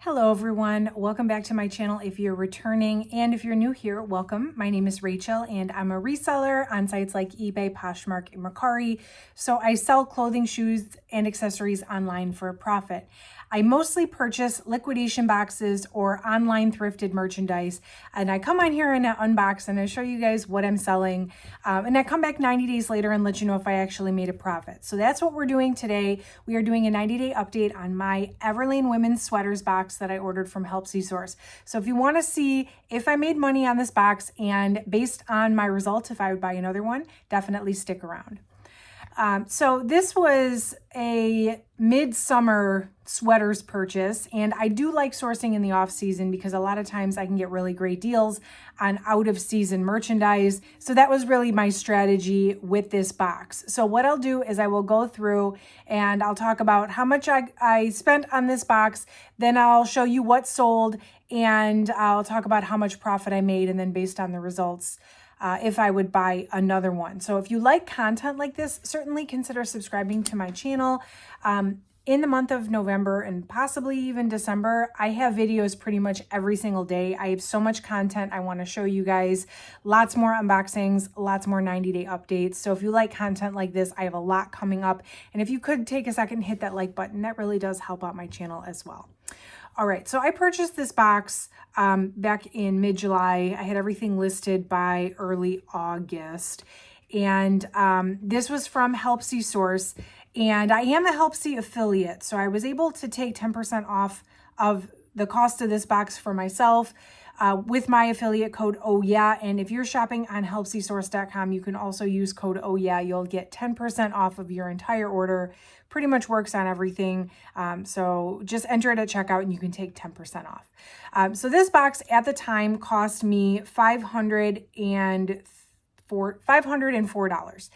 Hello everyone, welcome back to my channel if you're returning, and if you're new here, welcome. My name is Rachel and I'm a reseller on sites like eBay, Poshmark, and Mercari. So I sell clothing, shoes, and accessories online for a profit. I mostly purchase liquidation boxes or online thrifted merchandise, and I come on here and I unbox and I show you guys what I'm selling, and I come back 90 days later and let you know if I actually made a profit. So that's what we're doing today. We are doing a 90-day update on my Everlane women's sweaters box that I ordered from Helpsy source. So if you want to see if I made money on this box and based on my results, if I would buy another one, definitely stick around. So this was a midsummer sweaters purchase, and I do like sourcing in the off season because a lot of times I can get really great deals on out of season merchandise. So that was really my strategy with this box. So what I'll do is I will go through and I'll talk about how much I spent on this box. Then I'll show you what sold, and I'll talk about how much profit I made, and then based on the results, if I would buy another one. So if you like content like this, certainly consider subscribing to my channel. In the month of November and possibly even December, I have videos pretty much every single day. I have so much content I want to show you guys. Lots more unboxings, lots more 90-day updates. So if you like content like this, I have a lot coming up. And if you could take a second and hit that like button, that really does help out my channel as well. All right, so I purchased this box back in mid-July. I had everything listed by early August. And this was from Helpsy source. And I am a Helpsy affiliate, so I was able to take 10% off of the cost of this box for myself with my affiliate code OhYeah. And if you're shopping on helpsysource.com, you can also use code OhYeah. You'll get 10% off of your entire order. Pretty much works on everything. So just enter it at checkout and you can take 10% off. So this box at the time cost me $504.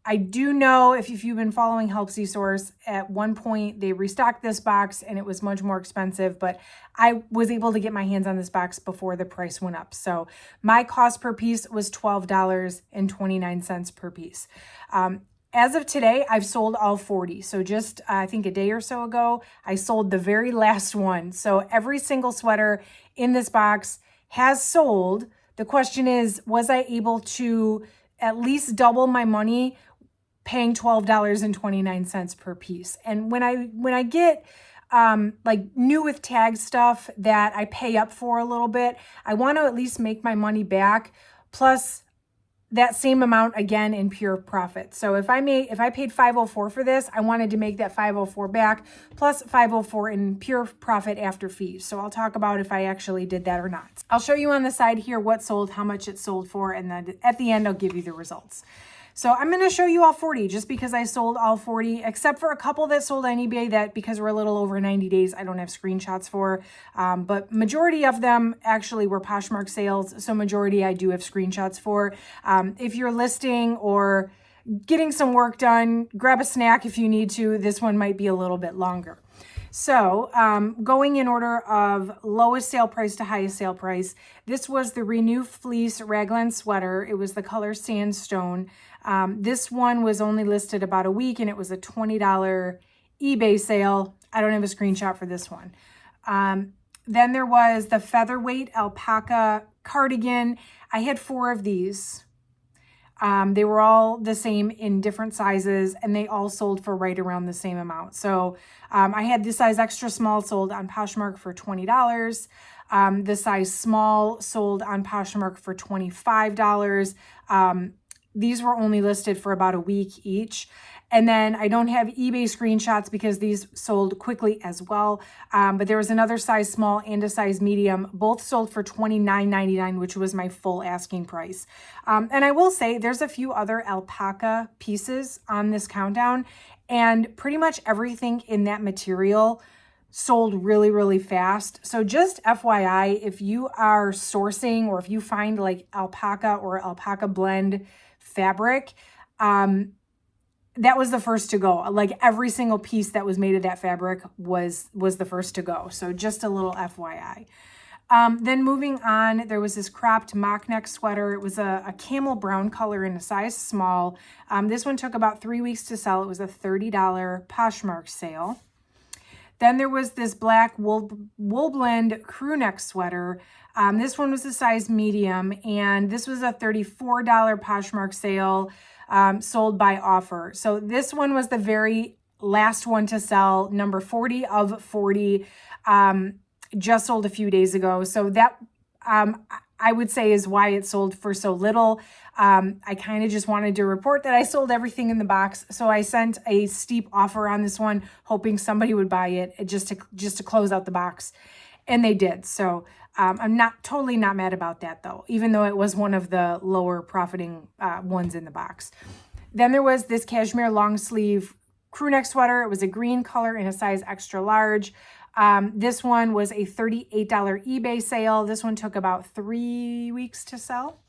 I do know if you've been following Helpsy source, at one point they restocked this box and it was much more expensive, but I was able to get my hands on this box before the price went up. So my cost per piece was $12.29 per piece. As of today, I've sold all 40. So just, I think a day or so ago, I sold the very last one. So every single sweater in this box has sold. The question is, was I able to at least double my money paying $12.29 per piece? And when I get like new with tag stuff that I pay up for a little bit, I want to at least make my money back plus that same amount again in pure profit. So if I paid $504 for this, I wanted to make that $504 back plus $504 in pure profit after fees. So I'll talk about if I actually did that or not. I'll show you on the side here what sold, how much it sold for, and then at the end I'll give you the results. So I'm going to show you all 40 just because I sold all 40, except for a couple that sold on eBay that because we're a little over 90 days, I don't have screenshots for. But majority of them actually were Poshmark sales. So majority I do have screenshots for. If you're listing or getting some work done, grab a snack if you need to. This one might be a little bit longer. So going in order of lowest sale price to highest sale price, this was the Renew Fleece Raglan sweater. It was the color Sandstone. This one was only listed about a week and it was a $20 eBay sale. I don't have a screenshot for this one. Then there was the Featherweight Alpaca Cardigan. I had 4 of these. They were all the same in different sizes and they all sold for right around the same amount. So I had the size extra small sold on Poshmark for $20. The size small sold on Poshmark for $25. These were only listed for about a week each. And then I don't have eBay screenshots because these sold quickly as well. But there was another size small and a size medium. Both sold for $29.99, which was my full asking price. And I will say there's a few other alpaca pieces on this countdown. And pretty much everything in that material sold really, really fast. So just FYI, if you are sourcing or if you find like alpaca or alpaca blend fabric, that was the first to go. Like every single piece that was made of that fabric was the first to go. So just a little FYI. Then moving on, there was this cropped mock neck sweater. It was a camel brown color in a size small. This one took about 3 weeks to sell. It was a $30 Poshmark sale. Then there was this black wool blend crew neck sweater. This one was a size medium, and this was a $34 Poshmark sale, sold by offer. So this one was the very last one to sell, number 40 of 40, just sold a few days ago. So that, I would say, is why it sold for so little. I kind of just wanted to report that I sold everything in the box. So I sent a steep offer on this one, hoping somebody would buy it just to close out the box. And they did. So I'm totally not mad about that though, even though it was one of the lower profiting ones in the box. Then there was this cashmere long sleeve crew neck sweater. It was a green color in a size extra large. This one was a $38 eBay sale. This one took about 3 weeks to sell.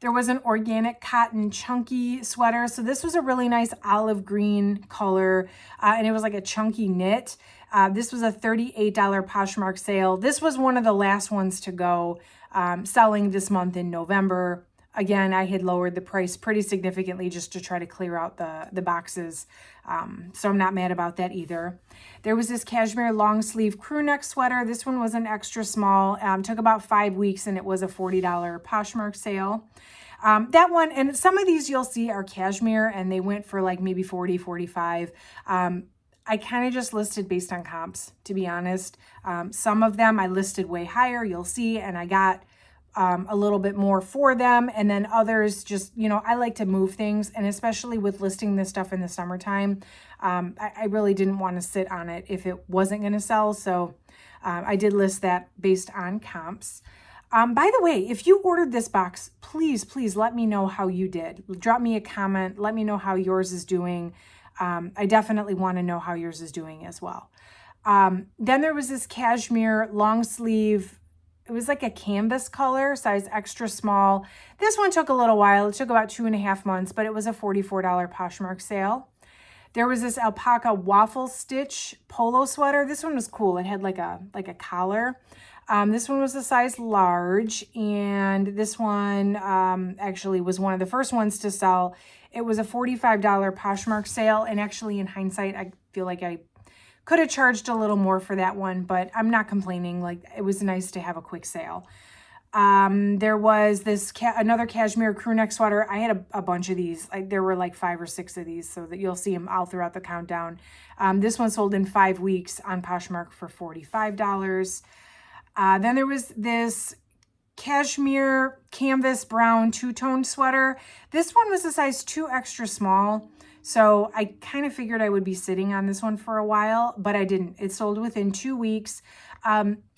There was an organic cotton chunky sweater. So this was a really nice olive green color, and it was like a chunky knit. This was a $38 Poshmark sale. This was one of the last ones to go, selling this month in November. Again, I had lowered the price pretty significantly just to try to clear out the boxes. So I'm not mad about that either. There was this cashmere long sleeve crew neck sweater. This one was an extra small, took about 5 weeks, and it was a $40 Poshmark sale. That one, and some of these you'll see are cashmere, and they went for like maybe 40, 45. I kind of just listed based on comps, to be honest. Some of them I listed way higher, you'll see, and I got a little bit more for them. And then others just, I like to move things. And especially with listing this stuff in the summertime, I really didn't want to sit on it if it wasn't going to sell. So I did list that based on comps. By the way, if you ordered this box, please let me know how you did. Drop me a comment. Let me know how yours is doing. I definitely want to know how yours is doing as well. Then there was this cashmere long sleeve. It was like a canvas color, size extra small. This one took a little while. It took about 2.5 months, but it was a $44 Poshmark sale. There was this alpaca waffle stitch polo sweater. This one was cool. It had like a collar. This one was a size large, and this one actually was one of the first ones to sell. It was a $45 Poshmark sale, and actually in hindsight, I feel like I could have charged a little more for that one, but I'm not complaining. Like, it was nice to have a quick sale. There was this another cashmere crew neck sweater. I had a bunch of these. There were like 5 or 6 of these, so that you'll see them all throughout the countdown. This one sold in 5 weeks on Poshmark for $45. Then there was this cashmere canvas brown two-tone sweater. This one was a size 2 extra small. So I kind of figured I would be sitting on this one for a while, but I didn't. It sold within 2 weeks.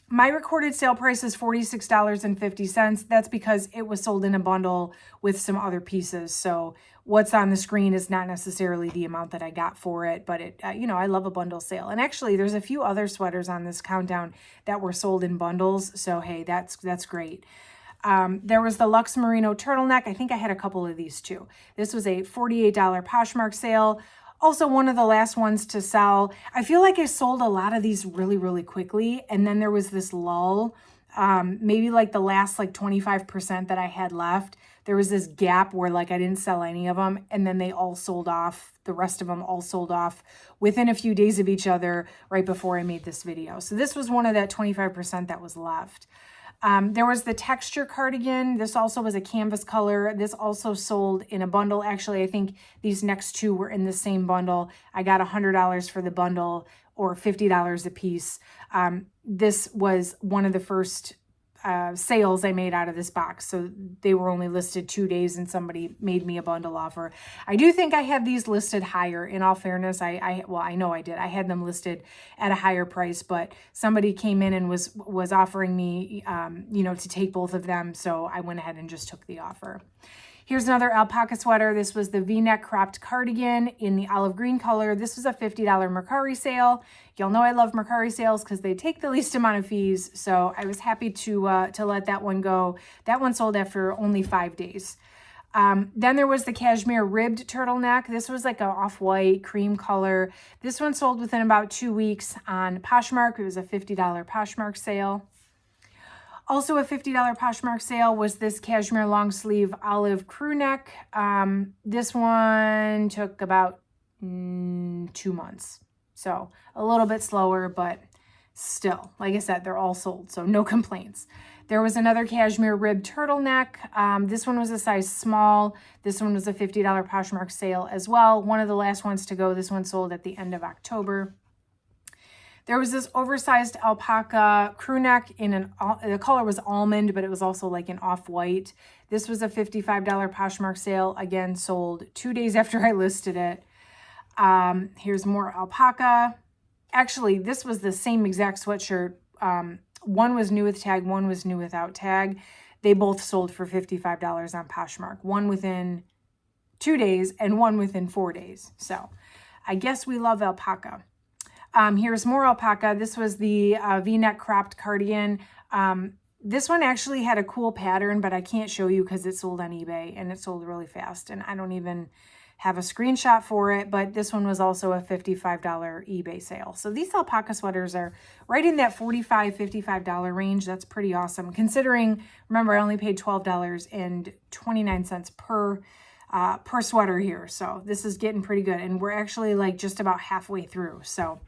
My recorded sale price is $46.50. That's because it was sold in a bundle with some other pieces. So what's on the screen is not necessarily the amount that I got for it, but it, I love a bundle sale. And actually there's a few other sweaters on this countdown that were sold in bundles. So, hey, that's great. There was the Luxe Merino turtleneck. I think I had a couple of these too. This was a $48 Poshmark sale. Also one of the last ones to sell. I feel like I sold a lot of these really, really quickly. And then there was this lull, maybe like the last 25% that I had left. There was this gap where I didn't sell any of them. And then they all sold off. The rest of them all sold off within a few days of each other right before I made this video. So this was one of that 25% that was left. There was the texture cardigan. This also was a canvas color. This also sold in a bundle. Actually, I think these next two were in the same bundle. I got $100 for the bundle, or $50 a piece. This was one of the first sales I made out of this box. So they were only listed 2 days and somebody made me a bundle offer. I do think I had these listed higher. In all fairness, I know I did. I had them listed at a higher price, but somebody came in and was offering me, to take both of them. So I went ahead and just took the offer. Here's another alpaca sweater. This was the V-neck cropped cardigan in the olive green color. This was a $50 Mercari sale. Y'all know I love Mercari sales because they take the least amount of fees. So I was happy to let that one go. That one sold after only 5 days. Then there was the cashmere ribbed turtleneck. This was like an off-white cream color. This one sold within about 2 weeks on Poshmark. It was a $50 Poshmark sale. Also a $50 Poshmark sale was this cashmere long sleeve olive crew neck. This one took about 2 months. So a little bit slower, but still, like I said, they're all sold, so no complaints. There was another cashmere rib turtleneck. This one was a size small. This one was a $50 Poshmark sale as well. One of the last ones to go. This one sold at the end of October. There was this oversized alpaca crew neck in the color was almond, but it was also like an off-white. This was a $55 Poshmark sale. Again, sold 2 days after I listed it. Here's more alpaca. Actually, this was the same exact sweatshirt. One was new with tag, one was new without tag. They both sold for $55 on Poshmark. One within 2 days and one within 4 days. So I guess we love alpaca. Here's more alpaca. This was the V-neck cropped cardigan. This one actually had a cool pattern, but I can't show you because it sold on eBay and it sold really fast. And I don't even have a screenshot for it, but this one was also a $55 eBay sale. So these alpaca sweaters are right in that $45, $55 range. That's pretty awesome. Considering, remember, I only paid $12.29 per sweater here. So this is getting pretty good. And we're actually like just about halfway through. So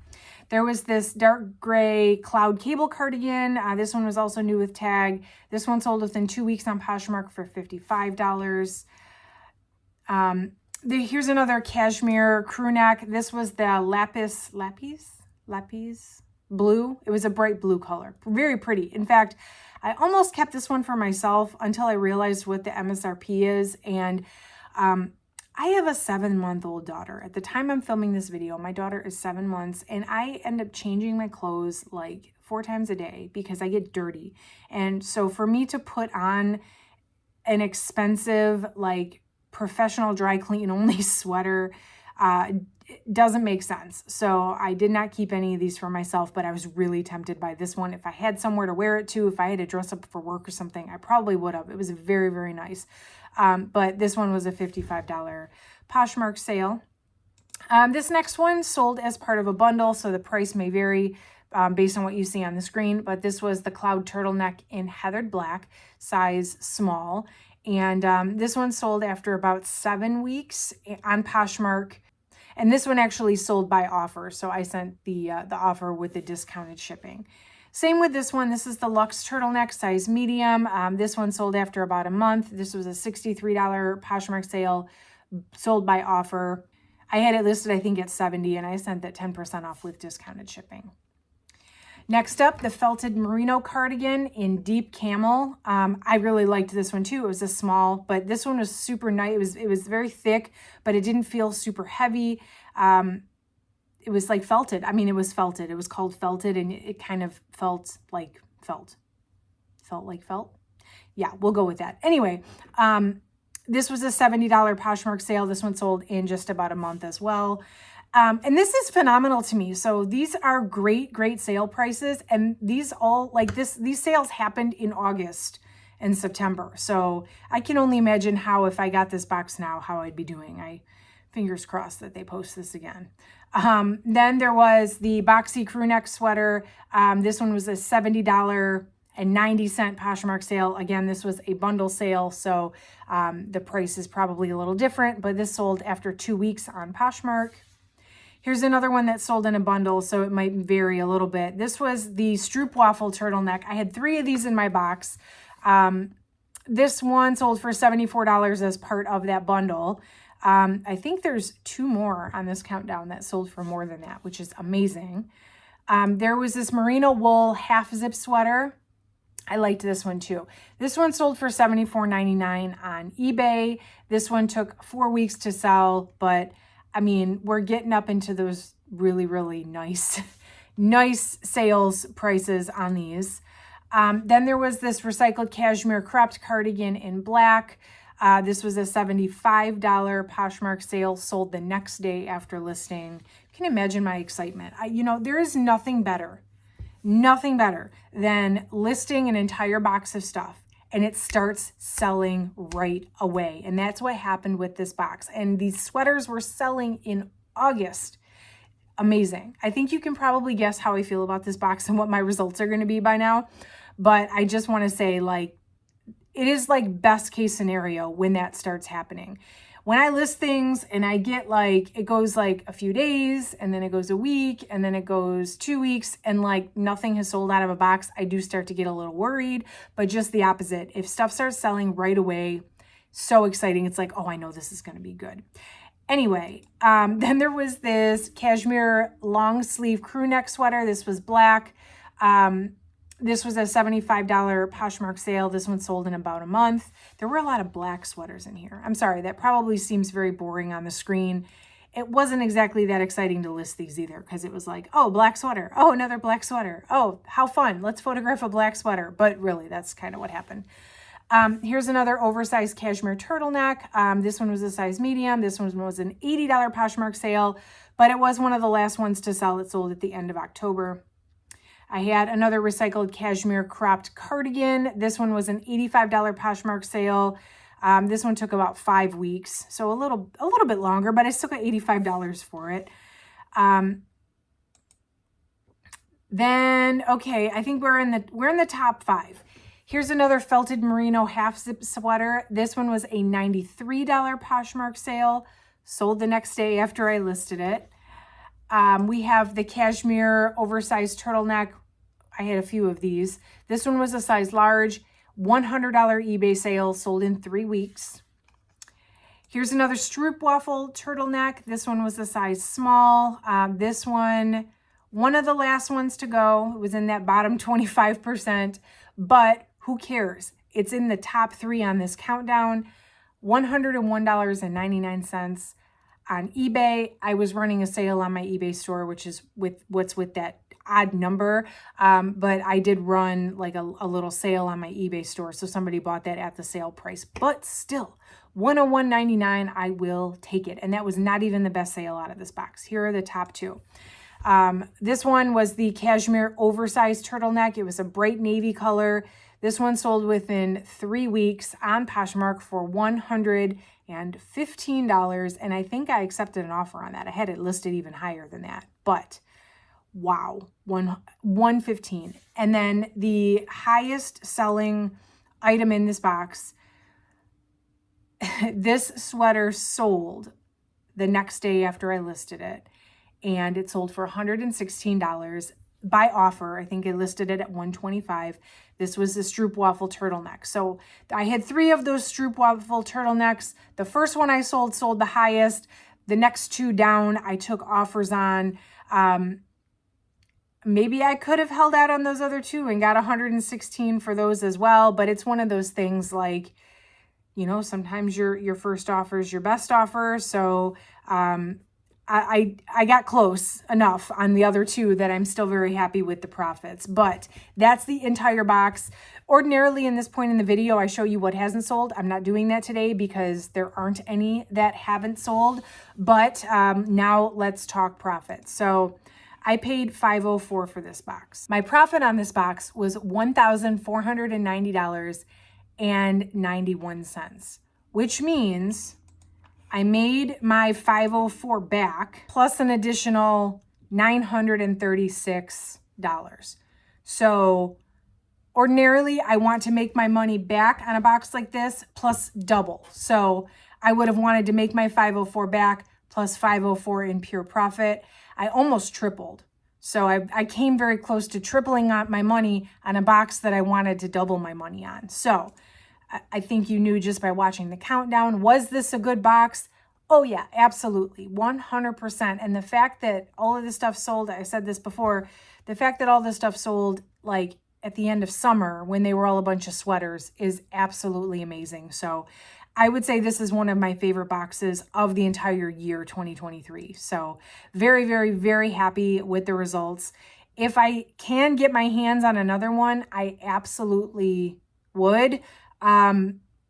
there was this dark gray cloud cable cardigan. This one was also new with tag. This one sold within 2 weeks on Poshmark for $55. Here's another cashmere crew neck. This was the lapis blue. It was a bright blue color. Very pretty. In fact, I almost kept this one for myself until I realized what the MSRP is. And I have a 7-month-old daughter. At the time I'm filming this video, my daughter is 7 months, and I end up changing my clothes like 4 times a day because I get dirty. And so for me to put on an expensive, like professional dry clean only sweater doesn't make sense. So I did not keep any of these for myself, but I was really tempted by this one. If I had somewhere to wear it to, if I had to dress up for work or something, I probably would have. It was very, very nice. But this one was a $55 Poshmark sale. This next one sold as part of a bundle, so the price may vary based on what you see on the screen, but this was the cloud turtleneck in heathered black, size small. And this one sold after about 7 weeks on Poshmark. And this one actually sold by offer, so I sent the offer with the discounted shipping. Same with this one. This is the Luxe turtleneck, size medium. This one sold after about a month. This was a $63 Poshmark sale, sold by offer. I had it listed, I think, at $70, and I sent that 10% off with discounted shipping. Next up, the felted Marino cardigan in deep camel. I really liked this one too. It was a small, but this one was super nice. It was very thick, but it didn't feel super heavy. It was like felted. I mean, it was felted. It was called felted, and it kind of felt like felt. Felt like felt? Yeah, we'll go with that. Anyway, this was a $70 Poshmark sale. This one sold in just about a month as well. And this is phenomenal to me. So these are great, great sale prices. And these all like these sales happened in August and September. So I can only imagine how, if I got this box now, how I'd be doing. Fingers crossed that they post this again. Then there was the boxy crew neck sweater. This one was a $70.90 Poshmark sale. Again, this was a bundle sale. So, the price is probably a little different, but this sold after 2 weeks on Poshmark. Here's another one that sold in a bundle, so it might vary a little bit. This was the Stroop Waffle turtleneck. I had 3 of these in my box. This one sold for $74 as part of that bundle. I think there's 2 more on this countdown that sold for more than that, which is amazing. There was this merino wool half zip sweater. I liked this one too. This one sold for $74.99 on eBay. This one took 4 weeks to sell, but I mean, we're getting up into those really, really nice sales prices on these. Then there was this recycled cashmere cropped cardigan in black. This was a $75 Poshmark sale, sold the next day after listing. You can imagine my excitement. There is nothing better than listing an entire box of stuff and it starts selling right away. And that's what happened with this box. And these sweaters were selling in August. Amazing. I think you can probably guess how I feel about this box and what my results are going to be by now. But I just want to say, like, it is like best case scenario when that starts happening. when I list things and I get like, it goes like a few days and then it goes a week and then it goes 2 weeks and like nothing has sold out of a box, I do start to get a little worried, but just the opposite. If stuff starts selling right away, so exciting. It's like, oh, I know this is going to be good. Anyway, then there was this cashmere long sleeve crew neck sweater. This was black. This was a $75 Poshmark sale. This one sold in about a month. There were a lot of black sweaters in here. I'm sorry, that probably seems very boring on the screen. It wasn't exactly that exciting to list these either because it was like, oh, black sweater. Oh, another black sweater. Oh, how fun. Let's photograph a black sweater. But really, that's kind of what happened. Here's another oversized cashmere turtleneck. This one was a size medium. This one was an $80 Poshmark sale, but it was one of the last ones to sell. It sold at the end of October. I had another recycled cashmere cropped cardigan. This one was an $85 Poshmark sale. This one took about 5 weeks, so a little bit longer, but I still got $85 for it. Then, okay, I think we're in the top 5. Here's another felted merino half zip sweater. This one was a $93 Poshmark sale, sold the next day after I listed it. We have the cashmere oversized turtleneck. I had a few of these. This one was a size large, $100 eBay sale, sold in 3 weeks. Here's another Waffle turtleneck. This one was a size small. This one of the last ones to go. It was in that bottom 25%, but who cares? It's in the top 3 on this countdown, $101.99. On eBay, I was running a sale on my eBay store, which is with that odd number. But I did run like a little sale on my eBay store. So somebody bought that at the sale price, but still $101.99. I will take it. And that was not even the best sale out of this box. Here are the top 2. This one was the cashmere oversized turtleneck. It was a bright navy color. This one sold within 3 weeks on Poshmark for $115. And I think I accepted an offer on that. I had it listed even higher than that, but wow, $115. And then the highest selling item in this box, this sweater sold the next day after I listed it, and it sold for $116 by offer. I think I listed it at $125. This was the Waffle turtleneck. So I had 3 of those Waffle turtlenecks. The first one I sold the highest. The next 2 down, I took offers on. Maybe I could have held out on those other 2 and got $116 for those as well. But it's one of those things like, you know, sometimes your first offer is your best offer. So I got close enough on the other 2 that I'm still very happy with the profits. But that's the entire box. Ordinarily, in this point in the video, I show you what hasn't sold. I'm not doing that today because there aren't any that haven't sold. But now let's talk profits. So I paid $504 for this box. My profit on this box was $1,490.91, which means I made my $504 back plus an additional $936. So ordinarily, I want to make my money back on a box like this plus double. So I would have wanted to make my $504 back plus $504 in pure profit. I almost tripled. So I came very close to tripling out my money on a box that I wanted to double my money on. So I think you knew just by watching the countdown. Was this a good box? Oh yeah, absolutely, 100%. And the fact that all of this stuff sold, I said this before, the fact that all this stuff sold like at the end of summer when they were all a bunch of sweaters is absolutely amazing. So I would say this is one of my favorite boxes of the entire year 2023. So very, very, very happy with the results. If I can get my hands on another one, I absolutely would.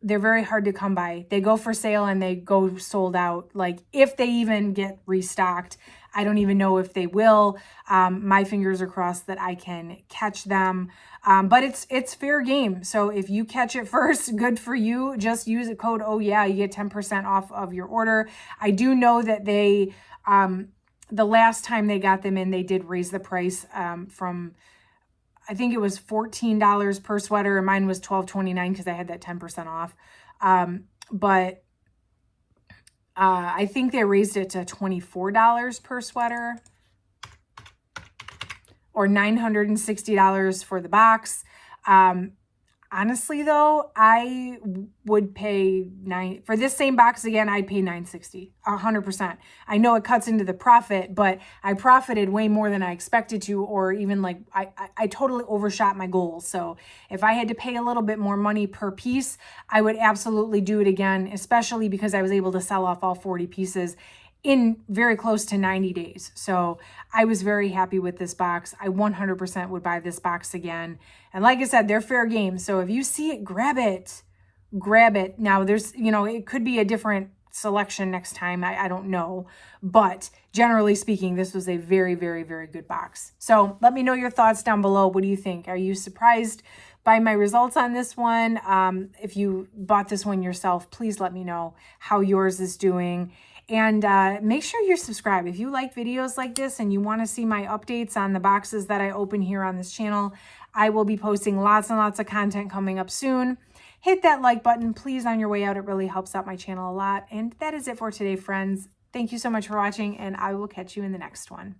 They're very hard to come by. They go for sale and they go sold out. Like if they even get restocked, I don't even know if they will. My fingers are crossed that I can catch them. But it's fair game. So if you catch it first, good for you. Just use the code "Oh yeah," you get 10% off of your order. I do know that they, the last time they got them in, they did raise the price from, I think it was $14 per sweater, and mine was $12.29 because I had that 10% off. But I think they raised it to $24 per sweater, or $960 for the box. Honestly though, I would pay for this same box again, I'd pay $960, 100%. I know it cuts into the profit, but I profited way more than I expected to, or even like I totally overshot my goals. So if I had to pay a little bit more money per piece, I would absolutely do it again, especially because I was able to sell off all 40 pieces in very close to 90 days. So I was very happy with this box. I 100% would buy this box again. And like I said, they're fair game. So if you see it, grab it. Grab it. Now there's, you know, it could be a different selection next time. I don't know. But generally speaking, this was a very, very, very good box. So let me know your thoughts down below. What do you think? Are you surprised by my results on this one? If you bought this one yourself, please let me know how yours is doing. And make sure you're subscribed. If you like videos like this and you want to see my updates on the boxes that I open here on this channel, I will be posting lots and lots of content coming up soon. Hit that like button, please, on your way out. It really helps out my channel a lot. And that is it for today, friends. Thank you so much for watching, and I will catch you in the next one.